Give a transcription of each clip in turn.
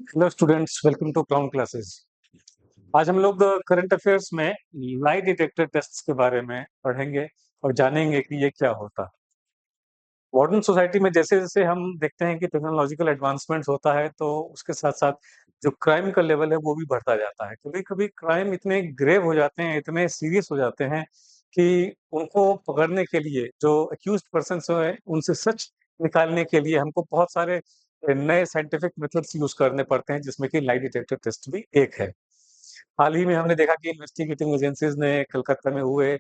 Hello students, welcome to clown classes. आज हम लोग करंट अफेयर्स में लाई डिटेक्टर टेस्ट्स के बारे में पढ़ेंगे और जानेंगे कि ये क्या होता है। मॉडर्न सोसाइटी में जैसे जैसे हम देखते हैं कि टेक्नोलॉजिकल एडवांसमेंट्स होता है, तो उसके साथ साथ जो क्राइम का लेवल है वो भी बढ़ता जाता है। कभी कभी क्राइम इतने ग्रेव हो जाते हैं, इतने सीरियस हो जाते हैं कि उनको पकड़ने के लिए जो अक्यूज पर्सन है उनसे सच निकालने के लिए हमको बहुत सारे नए साइंटिफिक मेथड्स यूज करने पड़ते हैं, जिसमें कि लाई डिटेक्टर टेस्ट भी एक है। हाल ही में हमने देखा कि इन्वेस्टिगेटिंग एजेंसीज ने कलकत्ता में हुए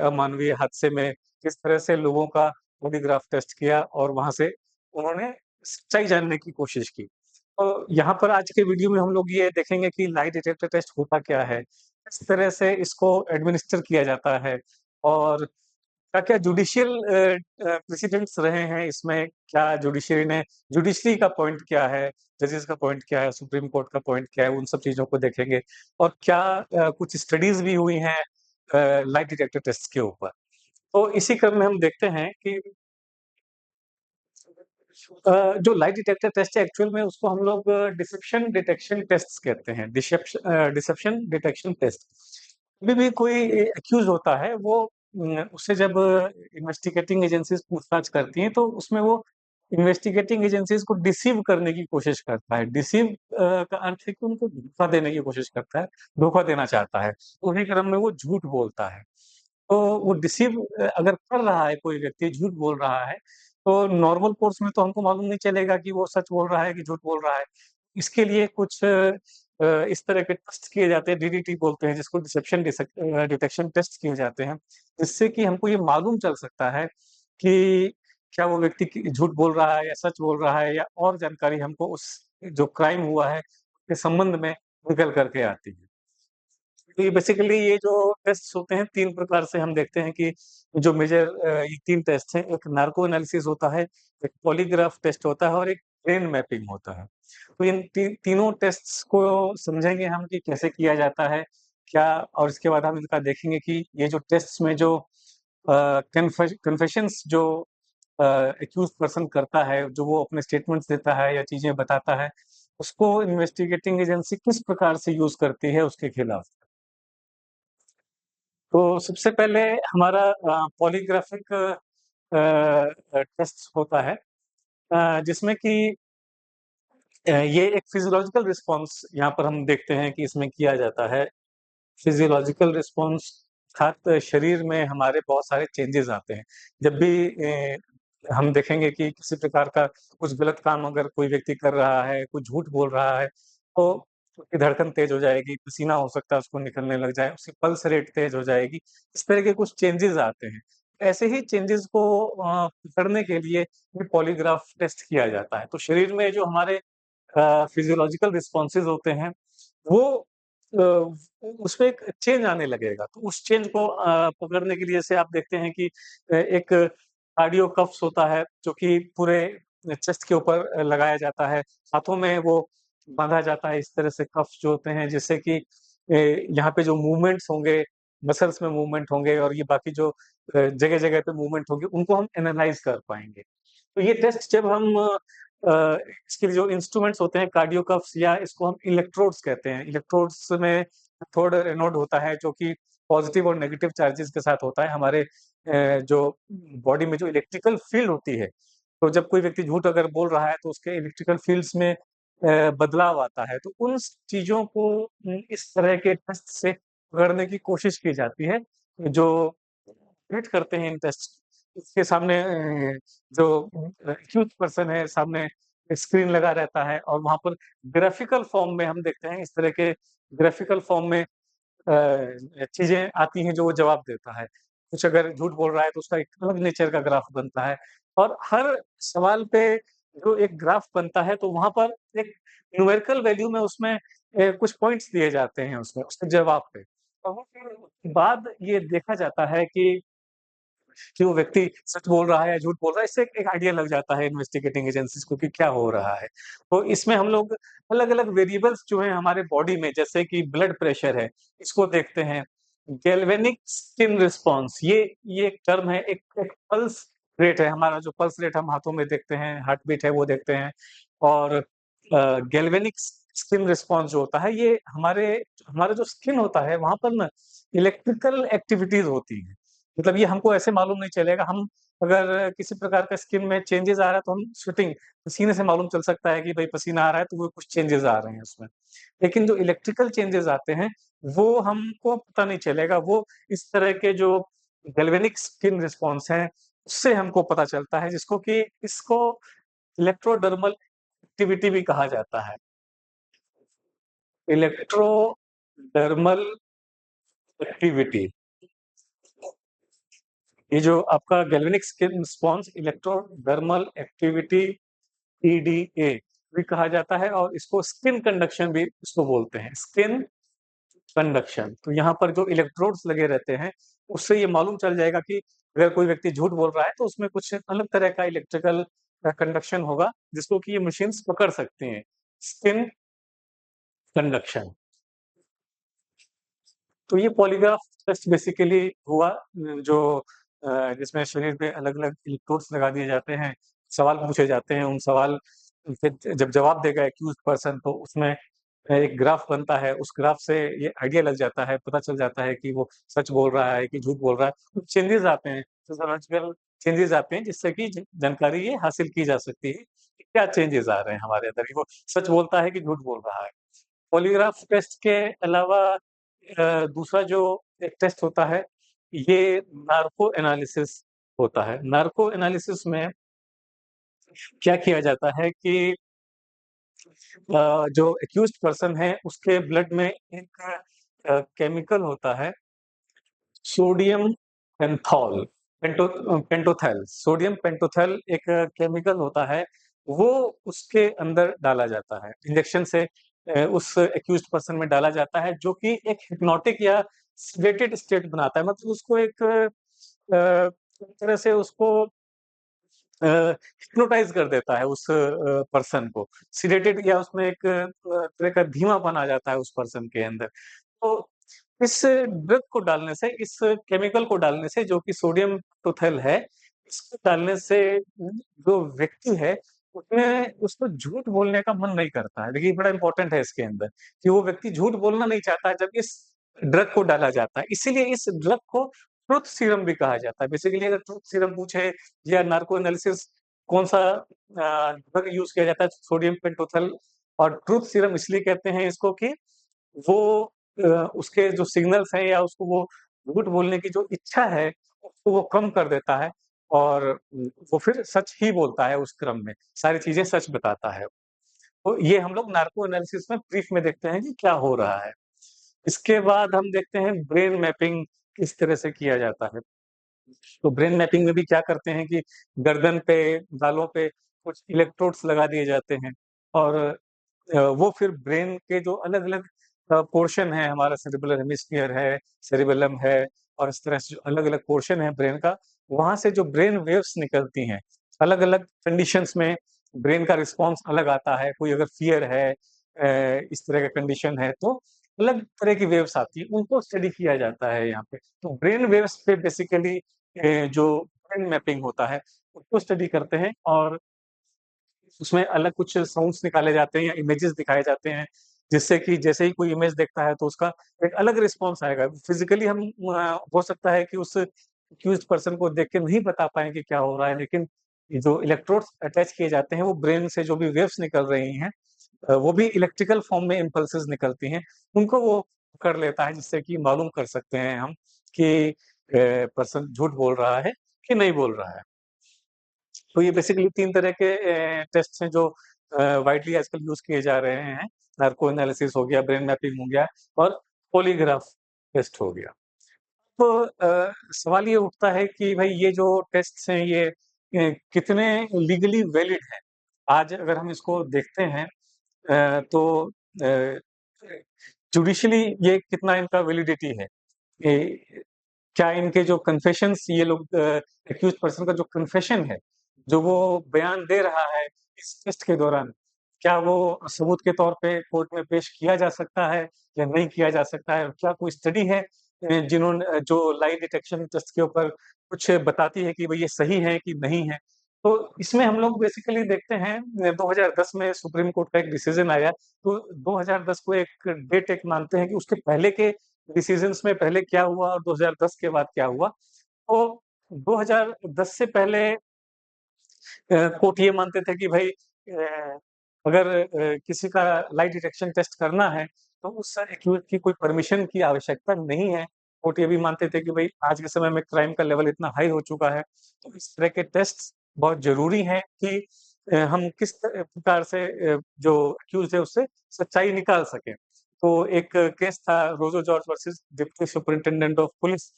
अमानवीय हादसे में किस तरह से लोगों का पॉलीग्राफ टेस्ट किया और वहां से उन्होंने सच्चाई जानने की कोशिश की। तो यहाँ पर आज के वीडियो में हम लोग ये देखेंगे कि लाई डिटेक्टर टेस्ट होता क्या है, किस तरह से इसको एडमिनिस्टर किया जाता है, और क्या-क्या जुडिशियल प्रेसिडेंट्स रहे हैं इसमें, क्या जुडिशरी का पॉइंट क्या है, जजेस का पॉइंट क्या है, सुप्रीम कोर्ट का पॉइंट क्या है, उन सब चीज़ों को देखेंगे। और क्या कुछ स्टडीज़ भी हुई हैं लाई डिटेक्टर टेस्ट के ऊपर। तो इसी क्रम में हम देखते हैं कि जो लाई डिटेक्टर टेस्ट है एक्चुअल में उसको हम लोग डिसेप्शन डिटेक्शन टेस्ट्स कहते हैं। Deception detection test. अभी भी कोई एक्यूज होता है, वो उससे जब इन्वेस्टिगेटिंग एजेंसीज पूछताछ करती हैं तो उसमें वो इन्वेस्टिगेटिंग एजेंसीज को डिसीव करने की कोशिश करता है। डिसीव का अर्थ है कि उनको धोखा देने की कोशिश करता है, धोखा देना चाहता है। उन्हीं क्रम में वो झूठ बोलता है। तो वो डिसीव अगर कर रहा है, कोई व्यक्ति झूठ बोल रहा है, तो नॉर्मल कोर्स में तो हमको मालूम नहीं चलेगा कि वो सच बोल रहा है कि झूठ बोल रहा है। इसके लिए कुछ इस तरह के टेस्ट किए जाते हैं, डीडीटी बोलते हैं जिसको, डिटेक्शन टेस्ट किए जाते हैं, जिससे कि हमको ये मालूम चल सकता है कि क्या वो व्यक्ति झूठ बोल रहा है या सच बोल रहा है, या और जानकारी हमको उस जो क्राइम हुआ है के संबंध में निकल करके आती है। तो ये बेसिकली ये जो टेस्ट्स होते हैं 3 प्रकार से हम देखते हैं कि जो मेजर ये 3 टेस्ट हैं। एक नार्को एनालिसिस होता है, एक पॉलीग्राफ टेस्ट होता है और एक ब्रेन मैपिंग होता है। तो इन तीनों टेस्ट्स को समझेंगे हम कि कैसे किया जाता है, क्या, और इसके बाद हम इनका देखेंगे कि ये जो टेस्ट्स में जो कन्फेशंस जो एक्यूज़्ड पर्सन करता है, जो वो अपने स्टेटमेंट्स देता है या चीज़ें बताता है, उसको इन्वेस्टिगेटिंग एजेंसी किस प्रकार से यूज़ करती है उसके खिलाफ। तो सबसे पहले हमारा पॉलीग्राफिक टेस्ट होता है, जिसमें कि ये एक फिजियोलॉजिकल रिस्पॉन्स यहाँ पर हम देखते हैं कि इसमें किया जाता है। फिजियोलॉजिकल रिस्पॉन्स अर्थात शरीर में हमारे बहुत सारे चेंजेस आते हैं। जब भी हम देखेंगे कि किसी प्रकार का कुछ गलत काम अगर कोई व्यक्ति कर रहा है, कुछ झूठ बोल रहा है, तो उसकी धड़कन तेज हो जाएगी, पसीना हो सकता है उसको निकलने लग जाए, उसकी पल्स रेट तेज हो जाएगी। इस तरह के कुछ चेंजेस आते हैं। ऐसे ही चेंजेस को पकड़ने के लिए ये पॉलीग्राफ टेस्ट किया जाता है। तो शरीर में जो हमारे फिजियोलॉजिकल रिस्पॉन्सेज़ होते हैं, वो उसमें एक चेंज आने लगेगा। तो उस चेंज को पकड़ने के लिए जैसे आप देखते हैं कि एक कार्डियो कफ्स होता है, जो कि पूरे चेस्ट के ऊपर लगाया जाता है। हाथों में वो बाँधा जाता है, इस तरह से कफ्स जो होते हैं, जिससे कि यहाँ पे जो मूवमेंट्स होंगे, मसल्स में मूवमेंट होंगे और ये बाकी जो जगह-जगह पे मूवमेंट होंगे, उनको हम एनालाइज़ कर पाएँगे। तो ये टेस्ट जब हम इसके लिए जो इंस्ट्रूमेंट्स होते हैं, कार्डियो कफ्स, या इसको हम इलेक्ट्रोड्स कहते हैं। इलेक्ट्रोड्स में कैथोड एनोड होता है, जो कि पॉजिटिव और नेगेटिव चार्जेस के साथ होता है। हमारे जो बॉडी में जो इलेक्ट्रिकल फील्ड होती है, तो जब कोई व्यक्ति झूठ अगर बोल रहा है तो उसके इलेक्ट्रिकल फील्ड्स में बदलाव आता है। तो उन चीज़ों को इस तरह के टेस्ट से पकड़ने की कोशिश की जाती है, जो वेट करते हैं इन टेस्ट। इसके सामने जो एक्यूज़ पर्सन है, सामने स्क्रीन लगा रहता है और वहाँ पर ग्राफ़िकल फ़ॉर्म में हम देखते हैं, इस तरह के ग्राफ़िकल फ़ॉर्म में चीज़ें आती हैं जो वो जवाब देता है। कुछ अगर झूठ बोल रहा है तो उसका एक अलग नेचर का ग्राफ़ बनता है, और हर सवाल पे जो एक ग्राफ़ बनता है तो वहाँ पर एक न्यूमेरिकल वैल्यू में उसमें कुछ पॉइंट्स दिए जाते हैं उसमें, उसके जवाब पे। और वो फिर उसके बाद ये देखा जाता है कि वो व्यक्ति सच बोल रहा है या झूठ बोल रहा है, इससे एक आइडिया लग जाता है इन्वेस्टिगेटिंग एजेंसीज़ को कि क्या हो रहा है। तो इसमें हम लोग अलग-अलग वेरिएबल्स जो हैं हमारे बॉडी में, जैसे कि ब्लड प्रेशर है, इसको देखते हैं। गैल्वेनिक स्किन रिस्पॉन्स, ये एक टर्म है, एक एक पल्स रेट है, हमारा जो पल्स रेट हम हाथों में देखते हैं, हार्ट बीट है वो देखते हैं। और गैल्वेनिक स्किन रिस्पॉन्स जो होता है, ये हमारा जो स्किन होता है, वहाँ पर ना इलेक्ट्रिकल एक्टिविटीज़ होती हैं। मतलब ये हमको ऐसे मालूम नहीं चलेगा, हम अगर किसी प्रकार का स्किन में चेंजेज़ आ रहा है, तो हम स्वेटिंग पसीने से मालूम चल सकता है कि भई पसीना आ रहा है, तो वो कुछ चेंजेज़ आ रहे हैं उसमें। लेकिन जो इलेक्ट्रिकल चेंजेज़ आते हैं, वो हमको पता नहीं चलेगा, वो इस तरह के जो गैल्वेनिक स्किन रिस्पॉन्स हैं, उससे हमको पता चलता है, इसको इलेक्ट्रोडर्मल एक्टिविटी भी कहा जाता है। इलेक्ट्रोडर्मल एक्टिविटी, ये जो आपका galvanic skin response electrodermal activity EDA भी कहा जाता है और इसको स्किन कंडक्शन भी इसको बोलते हैं, स्किन कंडक्शन। तो यहाँ पर जो इलेक्ट्रोड्स लगे रहते हैं, उससे ये मालूम चल जाएगा कि अगर कोई व्यक्ति झूठ बोल रहा है, तो उसमें कुछ अलग तरह का इलेक्ट्रिकल कंडक्शन होगा, जिसको कि ये मशीन्स पकड़ सकती हैं। Skin conduction. तो ये पॉलीग्राफ टेस्ट बेसिकली हुआ जो जिसमें शरीर पे अलग-अलग इलेक्ट्रोड्स लगा दिए जाते हैं, सवाल पूछे जाते हैं, उन सवाल पे जब जवाब देगा एक्यूज़्ड पर्सन तो उसमें एक ग्राफ बनता है, उस ग्राफ से ये आइडिया लग जाता है, पता चल जाता है कि वो सच बोल रहा है कि झूठ बोल रहा है। कुछ चेंजेज़ आते हैं, फिज़ियोलॉजिकल चेंजेज़ आते हैं जिससे कि ज जानकारी ये हासिल की जा सकती है कि क्या चेंजेज़ आ रहे हैं हमारे अंदर, कि वो सच बोलता है कि झूठ बोल रहा है। पॉलीग्राफ टेस्ट के अलावा दूसरा जो एक टेस्ट होता है, ये नार्को एनालिसिस होता है। नार्को एनालिसिस में क्या किया जाता है कि जो एक्यूज़्ड पर्सन है, उसके ब्लड में एक केमिकल होता है, सोडियम पेंथॉल पेंटोथैल सोडियम पेंटोथैल एक केमिकल होता है, वो उसके अंदर डाला जाता है। इंजेक्शन से उस एक्यूज़्ड पर्सन में डाला जाता है, जो कि एक हिप्नोटिक या सेडेटेड स्टेट बनाता है। मतलब उसको एक तरह से उसको हिप्नोटाइज़ कर देता है उस पर्सन को। सेडेटेड या उसमें एक तरह का धीमापन आ जाता है उस पर्सन के अंदर। तो इस ड्रग को डालने से, इस केमिकल को डालने से जो कि सोडियम टोथल है, इसको डालने से जो व्यक्ति है, उसको झूठ बोलने का मन नहीं करता है। देखिए, बड़ा इम्पोर्टेंट है इसके अंदर कि वो व्यक्ति झूठ बोलना नहीं चाहता है जब इस ड्रग को डाला जाता है। इसीलिए इस ड्रग को ट्रुथ सीरम भी कहा जाता है। बेसिकली अगर ट्रुथ सीरम पूछे या नार्को एनालिसिस कौन-सा ड्रग यूज़ किया जाता है, सोडियम पेंटोथल और ट्रुथ सीरम इसलिए कहते हैं इसको कि वो उसके जो सिग्नल्स हैं या उसको वो झूठ बोलने की जो इच्छा है, उसको वो कम कर देता है और वो फिर सच ही बोलता है उस क्रम में, सारी चीज़ें सच बताता है। तो ये हम लोग नार्को एनालिसिस में ब्रीफ में देखते हैं कि क्या हो रहा है। इसके बाद हम देखते हैं ब्रेन मैपिंग किस तरह से किया जाता है। तो ब्रेन मैपिंग में भी क्या करते हैं कि गर्दन पे, गालों पे कुछ इलेक्ट्रोड्स लगा दिए जाते हैं और वो फिर ब्रेन के जो अलग-अलग पोर्शन है, हमारा सेरिब्रल हेमिस्फीयर है, सेरिबेलम है और इस तरह से जो अलग-अलग पोर्शन है ब्रेन का, वहाँ से जो ब्रेन वेव्स निकलती हैं, अलग-अलग कंडीशंस में ब्रेन का रिस्पॉन्स अलग आता है। कोई अगर फ़ियर है इस तरह का कंडीशन है, तो अलग तरह की वेव्स आती हैं, उनको स्टडी किया जाता है यहाँ पे। तो ब्रेन वेव्स पे बेसिकली जो ब्रेन मैपिंग होता है, उसको स्टडी करते हैं और उसमें अलग कुछ साउंड्स निकाले जाते हैं या इमेजेस दिखाए जाते हैं, जिससे कि जैसे ही कोई इमेज देखता है तो उसका एक अलग रिस्पॉन्स आएगा। फिज़िकली हम हो सकता है कि उस एक्यूज़्ड पर्सन को देख के नहीं बता पाएँ कि क्या हो रहा है, लेकिन ये जो इलेक्ट्रोड्स अटैच किए जाते हैं, वो ब्रेन से जो भी वेव्स निकल रही हैं वो भी इलेक्ट्रिकल फॉर्म में इम्पल्सेस निकलती हैं, उनको वो पकड़ लेता है, जिससे कि मालूम कर सकते हैं हम कि पर्सन झूठ बोल रहा है कि नहीं बोल रहा है। तो ये बेसिकली 3 तरह के टेस्ट्स हैं जो वाइडली आजकल यूज़ किए जा रहे हैं। नार्को एनालिसिस हो गया, ब्रेन मैपिंग हो गया और पॉलीग्राफ टेस्ट हो गया। तो सवाल ये उठता है कि भई ये जो टेस्ट्स हैं ये कितने लीगली वैलिड हैं? आज अगर हम इसको देखते हैं तो अ, जुडिशियली ये कितना इनका वैलिडिटी है? ए क्या इनके जो कन्फेशंस ये लोग एक्यूज़्ड पर्सन का जो कन्फेशन है, जो वो बयान दे रहा है इस टेस्ट के दौरान, क्या वो सबूत के तौर पे कोर्ट में पेश किया जा सकता है या नहीं किया जा सकता है? क्या कोई स्टडी है जो लाई डिटेक्शन टेस्ट के ऊपर कुछ बताती है कि भई ये सही है कि नहीं है? तो इसमें हम लोग बेसिकली देखते हैं 2010 में सुप्रीम कोर्ट का एक डिसीजन आया, तो 2010 को एक डेट एक मानते हैं कि उसके पहले के डिसीजंस में पहले क्या हुआ और 2010 के बाद क्या हुआ। तो 2010 से पहले कोर्ट ये मानते थे कि भाई अगर किसी का लाई डिटेक्शन टेस्ट करना है, तो उस एक्यूज़ की कोई परमिशन की आवश्यकता नहीं है। कोर्ट ये भी मानते थे कि भई आज के समय में क्राइम का लेवल इतना हाई हो चुका है, तो इस तरह के टेस्ट्स बहुत ज़रूरी हैं कि हम किस प्रकार से जो एक्यूज़ है उससे सच्चाई निकाल सकें। तो एक केस था Rojo George versus deputy superintendent of police,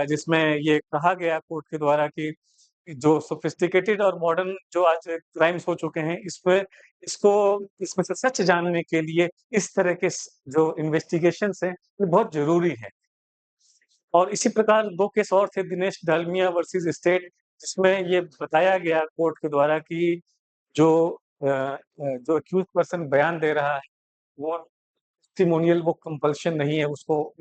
जिसमें ये कहा गया कोर्ट के द्वारा कि जो सोफिस्टिकेटेड और मॉडर्न जो आज क्राइम्स हो चुके हैं, इसको इसमें से सच जानने के लिए इस तरह के जो इन्वेस्टिगेशंस हैं, ये बहुत ज़रूरी है। और इसी प्रकार 2 केस और थे, दिनेश डालमिया वर्सेस स्टेट, जिसमें ये बताया गया कोर्ट के द्वारा कि जो जो अक्यूज़्ड पर्सन बयान दे रहा है, वो टेस्टिमोनियल वो कंपल्शन नहीं है, उसको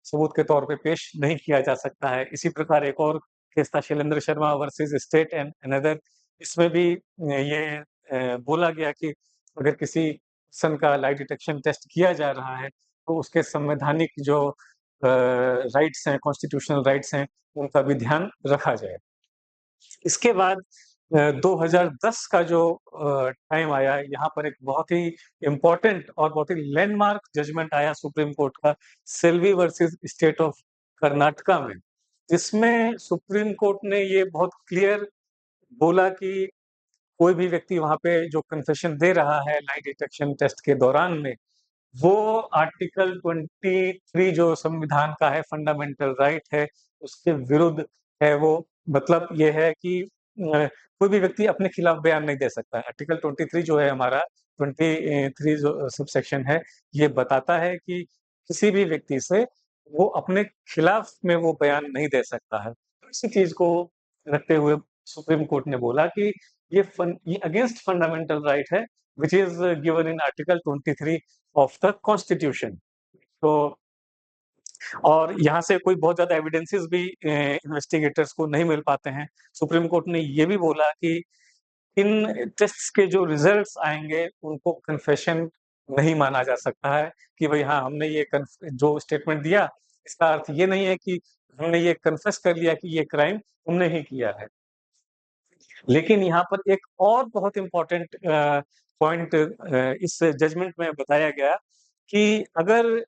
सबूत के तौर पे पेश नहीं किया जा सकता है। इसी प्रकार एक और केस था Shailendra Sharma versus state and another, इसमें भी ये बोला गया कि अगर किसी पर्सन का लाई डिटेक्शन टेस्ट किया जा रहा है, तो उसके संवैधानिक जो राइट्स हैं, कॉन्स्टिट्यूशनल राइट्स हैं, उनका भी ध्यान रखा जाए। इसके बाद 2010 का जो टाइम आया, यहाँ पर एक बहुत ही इम्पोर्टेंट और बहुत ही लैंडमार्क जजमेंट आया सुप्रीम कोर्ट का, Selvi versus state of Karnataka में। जिसमें सुप्रीम कोर्ट ने ये बहुत क्लियर बोला कि कोई भी व्यक्ति वहाँ पे जो कन्फेशन दे रहा है लाई डिटेक्शन टेस्ट के दौरान में, वो आर्टिकल 23 जो संविधान का है, फंडामेंटल राइट है, उसके विरुद्ध है वो। मतलब ये है कि कोई भी व्यक्ति अपने खिलाफ बयान नहीं दे सकता है। आर्टिकल 23 जो है हमारा 23 जो सबसेक्शन है, ये बताता है कि किसी भी व्यक्ति से वो अपने खिलाफ में वो बयान नहीं दे सकता है। तो इसी चीज़ को रखते हुए सुप्रीम कोर्ट ने बोला कि ये अगेंस्ट फंडामेंटल राइट है, which is given in article 23 of the constitution. तो और यहाँ से कोई बहुत ज़्यादा एविडेंसेस भी इन्वेस्टिगेटर्स को नहीं मिल पाते हैं। सुप्रीम कोर्ट ने ये भी बोला कि इन टेस्ट्स के जो रिजल्ट्स आएँगे, उनको कन्फेशन नहीं माना जा सकता है कि भई हाँ, हमने ये कन्फ जो स्टेटमेंट दिया, इसका अर्थ ये नहीं है कि हमने ये कन्फेस कर लिया कि ये क्राइम हमने ही किया है। लेकिन यहाँ पर एक और बहुत इम्पोर्टेंट पॉइंट इस जजमेंट में बताया गया कि अगर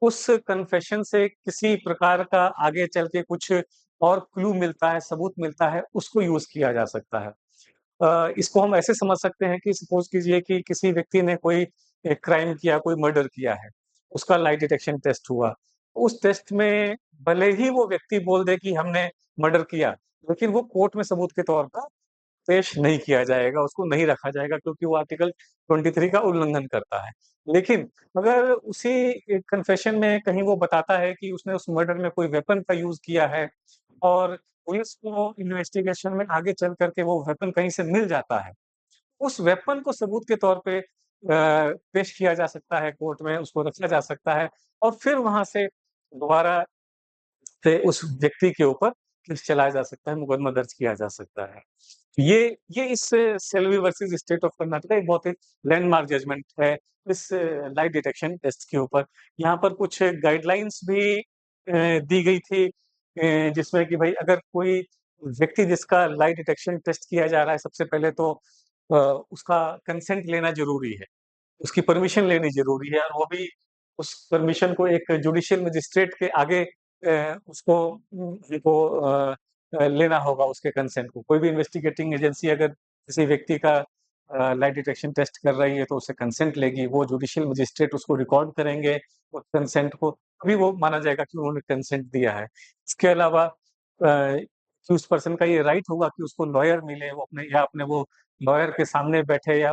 उस कन्फेशन से किसी प्रकार का आगे चल के कुछ और क्लू मिलता है, सबूत मिलता है, उसको यूज़ किया जा सकता है। इसको हम ऐसे समझ सकते हैं कि सपोज़ कीजिए कि किसी व्यक्ति ने कोई क्राइम किया, कोई मर्डर किया है, उसका लाई डिटेक्शन टेस्ट हुआ। उस टेस्ट में भले ही वो व्यक्ति बोल दे कि हमने मर्डर किया, लेकिन वो कोर्ट में सबूत के तौर पर पेश नहीं किया जाएगा, उसको नहीं रखा जाएगा क्योंकि वो आर्टिकल 23 का उल्लंघन करता है। लेकिन अगर उसी कन्फेशन में कहीं वो बताता है कि उसने उस मर्डर में कोई वेपन का यूज़ किया है और पुलिस को इन्वेस्टिगेशन में आगे चल कर के वो वेपन कहीं से मिल जाता है, उस वेपन को सबूत के तौर पे पेश किया जा सकता है कोर्ट में, उसको रखा जा सकता है और फिर वहाँ से दोबारा से उस व्यक्ति के ऊपर केस चलाया जा सकता है, मुकदमा दर्ज किया जा सकता है। ये ये इस Selvi versus state of Karnataka एक बहुत ही लैंडमार्क जजमेंट है इस लाई डिटेक्शन टेस्ट के ऊपर। यहाँ पर कुछ गाइडलाइंस भी दी गई थी, जिसमें कि भई अगर कोई व्यक्ति जिसका लाई डिटेक्शन टेस्ट किया जा रहा है, सबसे पहले तो उसका कंसेंट लेना ज़रूरी है। उसकी परमिशन लेनी ज़रूरी है और वो भी उस परमिशन को एक जुडिशियल मजिस्ट्रेट के आगे उसको लेना होगा उसके कंसेंट को। कोई भी इन्वेस्टिगेटिंग एजेंसी अगर किसी व्यक्ति का लाई डिटेक्शन टेस्ट कर रही है तो उससे कंसेंट लेगी, वो जुडिशियल मजिस्ट्रेट उसको रिकॉर्ड करेंगे उस कंसेंट को, तभी वो माना जाएगा कि उन्होंने कंसेंट दिया है। इसके अलावा कि उस पर्सन का ये राइट होगा कि उसको लॉयर मिले, वो अपने या अपने वो लॉयर के सामने बैठे या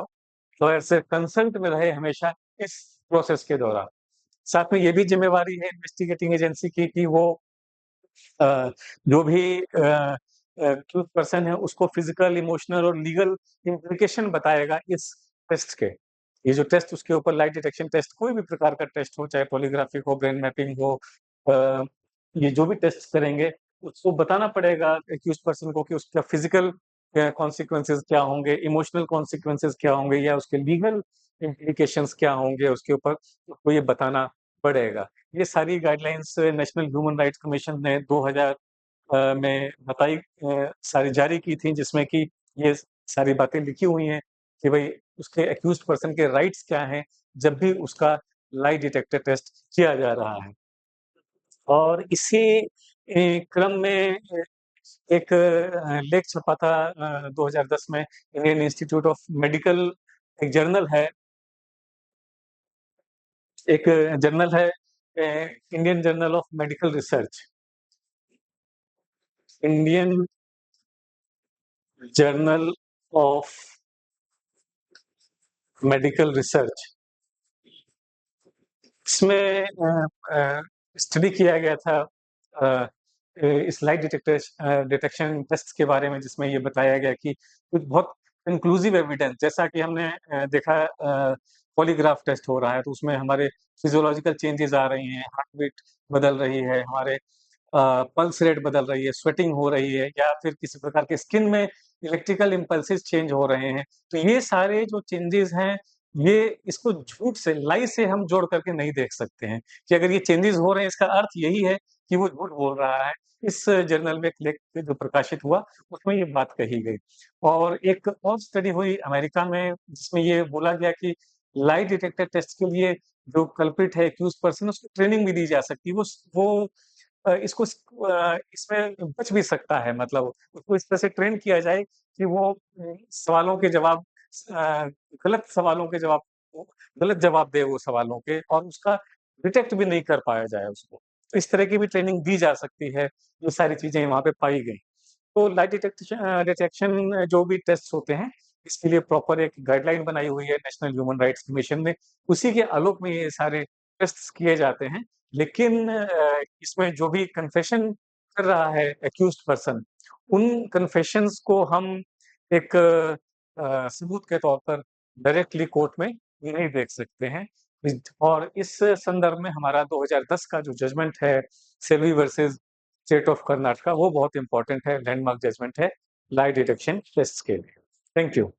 लॉयर से कंसल्ट में रहे हमेशा इस प्रोसेस के दौरान। साथ में ये भी ज़िम्मेवारी है इन्वेस्टिगेटिंग एजेंसी की कि वो जो भी एक्यूज़ पर्सन है उसको फिज़िकल, इमोशनल और लीगल इम्प्लीकेशन बताएगा इस टेस्ट के। ये जो टेस्ट उसके ऊपर लाई डिटेक्शन टेस्ट कोई भी प्रकार का टेस्ट हो, चाहे पॉलीग्राफी हो, ब्रेन मैपिंग हो, अ, ये जो भी टेस्ट करेंगे, उसको बताना पड़ेगा एक्यूज़ पर्सन को कि उसका फिज़िकल कॉन्सिक्वेंसेस क्या होंगे, इमोशनल कॉन्सिक्वेंसेस क्या होंगे या उसके लीगल इम्प्लीकेशंस क्या होंगे उसके ऊपर, उसको ये बताना पड़ेगा। ये सारी guidelines national human rights commission ने 2000 में सारी जारी की थी, जिसमें कि ये सारी बातें लिखी हुई हैं कि भई उसके एक्यूज़्ड पर्सन के राइट्स क्या हैं, जब भी उसका लाई डिटेक्टर टेस्ट किया जा रहा है। और इसी क्रम में एक लेख छपा था 2010 में इंडियन इंस्टीट्यूट ऑफ मेडिकल, एक जर्नल है एक जर्नल है Indian journal of medical research. Indian journal of medical research. इसमें स्टडी किया गया था अ, इस लाइट डिटेक्शन टेस्ट के बारे में, जिसमें ये बताया गया कि कुछ बहुत कंक्लूसिव एविडेंस, जैसा कि हमने देखा पॉलीग्राफ टेस्ट हो रहा है तो उसमें हमारे फिजियोलॉजिकल चेंजेस आ रही हैं, हार्ट बीट बदल रही है, हमारे पल्स रेट बदल रही है, स्वेटिंग हो रही है या फिर किसी प्रकार के स्किन में इलेक्ट्रिकल इम्पल्सेस चेंज हो रहे हैं। तो ये सारे जो चेंजेस हैं, ये इसको झूठ से, लाई से हम जोड़ करके नहीं देख सकते हैं कि अगर ये चेंजेस हो रहे हैं, इसका अर्थ यही है कि वो झूठ बोल रहा है। इस जर्नल में एक लेख जो प्रकाशित हुआ, उसमें ये बात कही गई। और एक और स्टडी हुई अमेरिका में, जिसमें ये बोला गया कि लाई डिटेक्टर टेस्ट के लिए जो कल्प्रिट है, एक्यूज्ड पर्सन, उसको ट्रेनिंग भी दी जा सकती है। वो इसमें बच भी सकता है, मतलब उसको इस तरह से ट्रेन किया जाए कि वो सवालों के जवाब अ, गलत सवालों के जवाब को गलत जवाब दे वो सवालों के, और उसका डिटेक्ट भी नहीं कर पाया जाए उसको। तो इस तरह की भी ट्रेनिंग दी जा सकती है, ये सारी चीज़ें वहाँ पे पाई गई। तो लाइट डिटेक्शन जो भी टेस्ट होते हैं, इसके लिए प्रॉपर एक गाइडलाइन बनाई हुई है नेशनल ह्यूमन राइट्स कमीशन ने। उसी के आलोक में ये सारे टेस्ट्स किए जाते हैं। लेकिन इसमें जो भी कन्फेशन कर रहा है एक्यूज्ड पर्सन, उन कन्फेशंस को हम एक सबूत के तौर पर डायरेक्टली कोर्ट में नहीं देख सकते हैं। और इस संदर्भ में हमारा 2010 का जो जजमेंट है, Selvi versus state of Karnataka, वो बहुत इम्पोर्टेंट है, लैंडमार्क जजमेंट है लाई डिटेक्शन टेस्ट के लिए। Thank you.